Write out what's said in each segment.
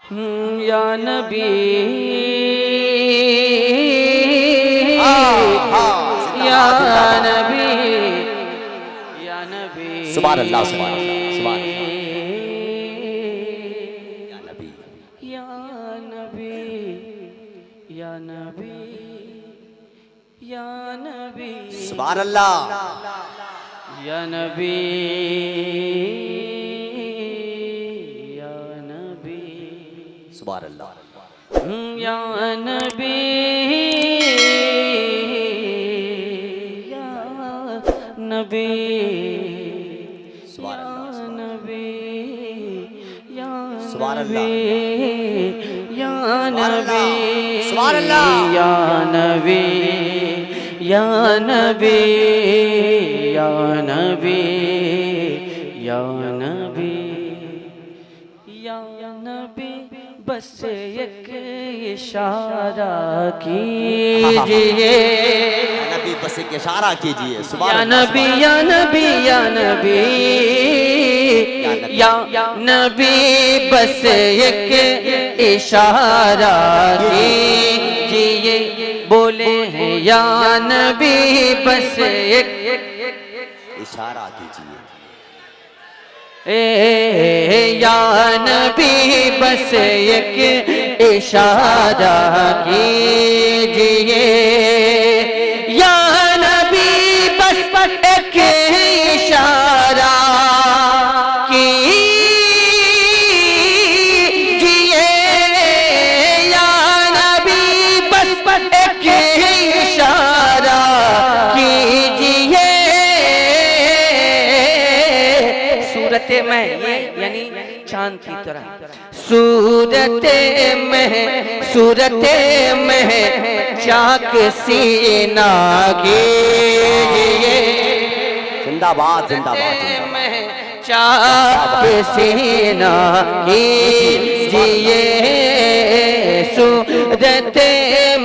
या नबी या नबी या नबी सुभान अल्लाह सुभान अल्लाह सुभान अल्लाह या नबी या नबी या नबी या नबी सुभान अल्लाह या नबी या नबी सुभान अल्लाह या नबी या नबी सुभान अल्लाह नबी या सुभान अल्लाह या नबी सुभान अल्लाह या नबी या नबी या नबी या नबी या नबी बस एक इशारा कीजिए नबी बस एक इशारा कीजिए या सुभान नबी या नबी या नबी या नबी बस एक इशारा कीजिए बोले हैं या नबी बस एक इशारा कीजिए या नबी बस एक इशारा कीजिए या नबी बस एक इशारा कीजिए या नबी बस एक इशारा कीजिए सूरत में ये यानी चांद की तरह सूरत में चाक सीना कीजिए जिंदाबाद जिंदाबाद में चाक सीना कीजिए सूरत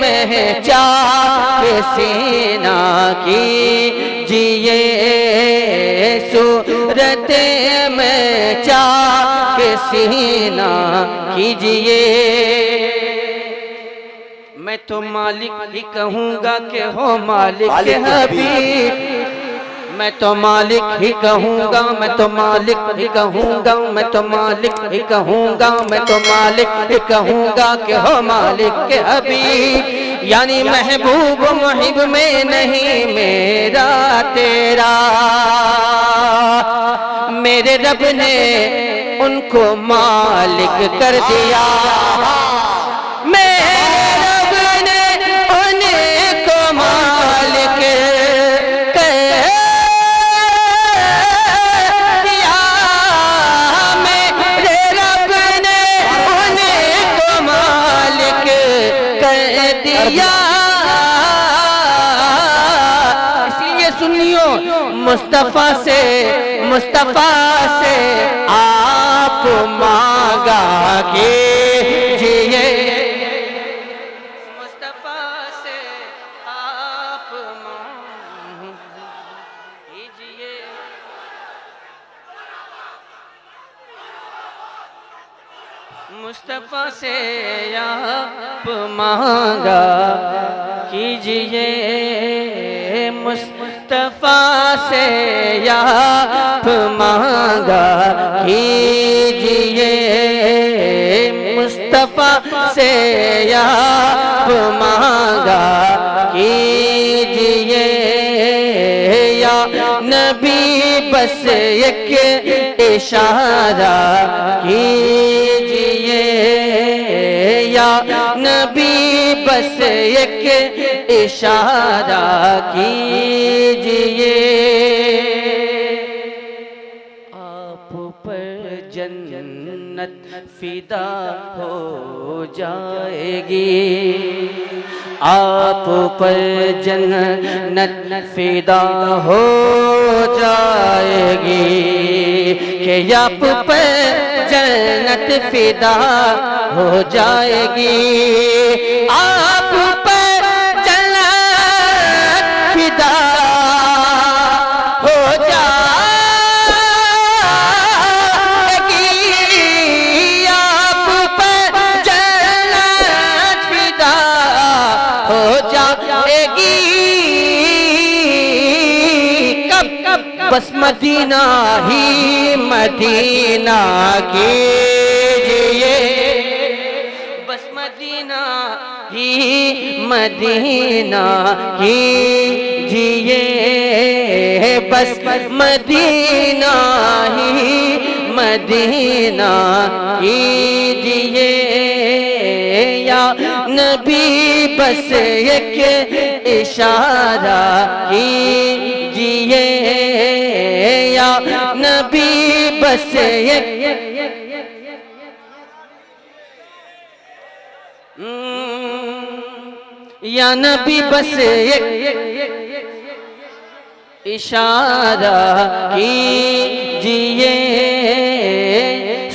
में चाक सीना कीजिए सूरत में चाक सीना कीजिए मैं तो मालिक ही कहूँगा कि हो मालिक हबीब मैं तो मालिक ही कहूँगा मैं तो मालिक ही कहूँगा मैं तो मालिक ही कहूँगा मैं तो मालिक ही कहूँगा कि हो मालिक के हबीब यानी महबूब मुहिब में नहीं मेरा तेरा मेरे रब ने उनको मालिक कर दिया मेरे रब ने उनको मालिक कर दिया मेरे रब ने उनको मालिक कर दिया इसलिए सुनियो मुस्तफा से आप मांगा कीजिए मुस्तफा से आप मांगा कीजिए मुस्तफा से आप मांगा कीजिए मुस्तफा से आप मांगा कीजिए मुस्तफा से आप मांगा कीजिए या नबी बस एक इशारा कीजिए या नबी बस एक इशारा कीजिए आप पर जन्नत फिदा हो जाएगी आप पर जन्नत फिदा हो जाएगी कि आप पर जन्नत फिदा हो जाएगी आप पर जन्नत फिदा हो जाएगी आप पर बस मदीना ही मदीना कीजिए, बस मदीना ही मदीना कीजिए, बस मदीना ही मदीना कीजिए या नबी, बस एक इशारा कीजिए या नबी, बस एक या नबी, बस एक इशारा कीजिए,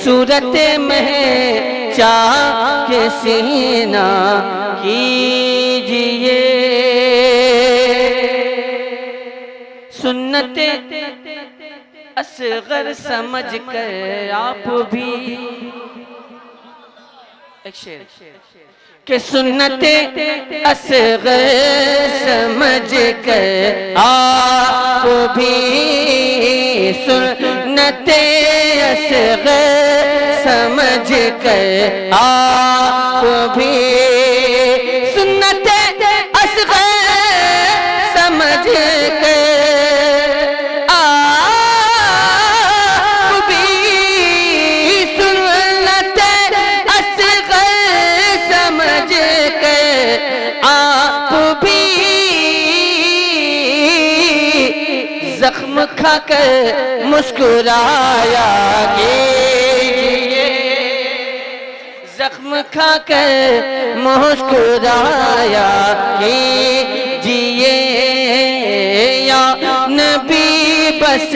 सूरत में चाक सीना कीजिए, सुन्नते असगर समझ कर आप भी, एक शेर कि सुन्नते असगर समझ कर आप भी, सुन्नते असगर समझ कर आप भी, सुन्नते असगर समझ कर आप भी, सुन्नते असगर समझ कर आप भी, जख्म खाकर मुस्कुराया कीजिए, जख्म खाकर मुस्कुराया कीजिए या नबी, बस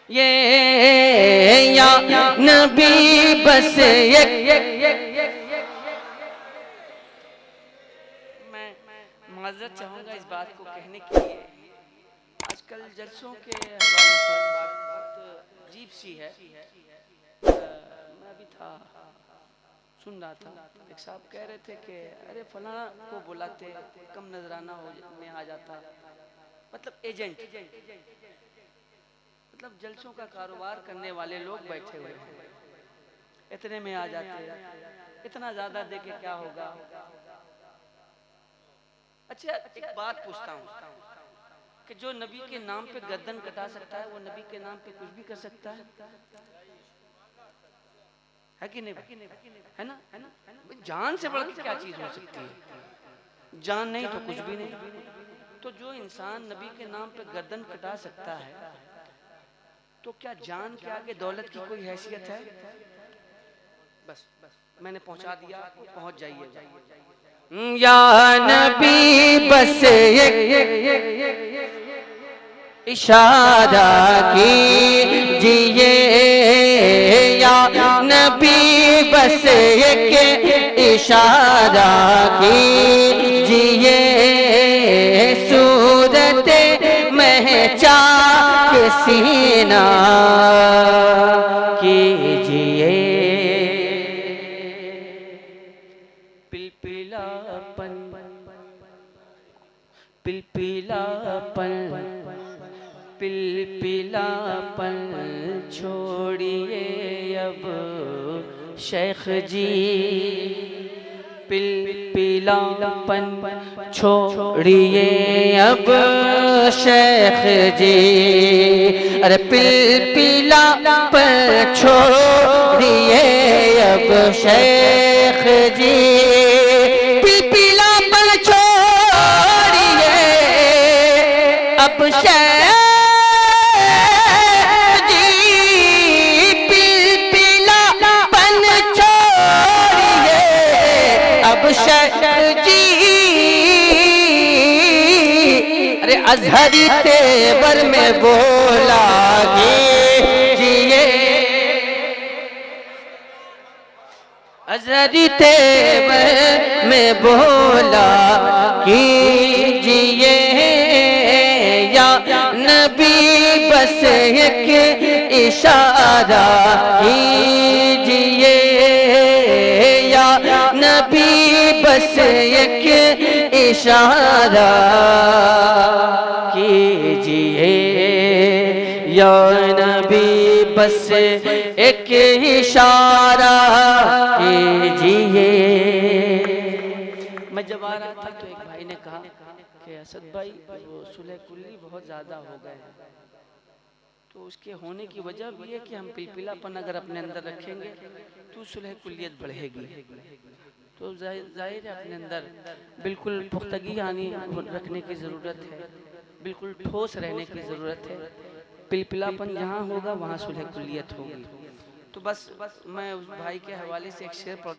ये या नबी, बस एक। मैं माजरत चाहूंगा इस बात को कहने के लिए, आजकल जलसों के हवाले से बात बहुत अजीब सी है। मैं भी था, सुन रहा था, एक साहब कह रहे थे कि अरे फलाना को बुलाते कम नजराना में आ जाता, मतलब एजेंट, मतलब जलसों का कारोबार करने वाले लोग बैठे हुए हैं, इतने में आ जाते, इतना ज्यादा दे के क्या होगा। अच्छा एक बात पूछता हूँ कि जो नबी के नाम पे गर्दन कटा सकता है, वो नबी के नाम पे कुछ भी कर सकता है कि नहीं? है ना? जान से बढ़ के क्या चीज हो सकती है? जान नहीं तो कुछ भी नहीं। तो जो इंसान नबी के नाम पे गर्दन कटा सकता है, तो क्या जान के आगे दौलत की कोई हैसियत है? बस मैंने पहुंचा दिया, पहुंच जाइए। या नबी, बस एक इशारा कीजिए या नबी, बस एक इशारा कीजिए, सूरत में चाक सीना कीजिए, पिलपिलापन पिलपिलापन पिलपिलापन छोड़िए अब शेख जी, पिलपिलापन छोड़िए अब शेख जी, अरे पिलपिलापन छोड़िए अब शेख जी, पिलपिलापन छोड़िए अब शेख जी, पिलपिलापन छोड़िए अब शेख जी, अरे अजहरी तेवर में बोला कीजिए, अजहरी तेवर में बोला कीजिए या नबी, बस एक इशारा कीजिए या नबी, बस एक इशारा कीजिए या नबी बस एक इशारा कीजिए। मैं जब आ रहा था तो एक भाई ने कहा कि असद भाई वो सुलह कुल्ली बहुत ज़्यादा हो गए हैं, तो उसके होने की वजह भी है कि हम पिलपिलापन अगर अपने अंदर रखेंगे तो सुलह कुल्लियत बढ़ेगी। तो जाहिर है अपने अंदर बिल्कुल पुख्तगी रखने की ज़रूरत है, बिल्कुल ठोस रहने की ज़रूरत है। पिलपिलापन जहाँ होगा वहाँ सुलह कुल्लियत होगी। तो बस मैं उस भाई के हवाले से एक शेर पढ़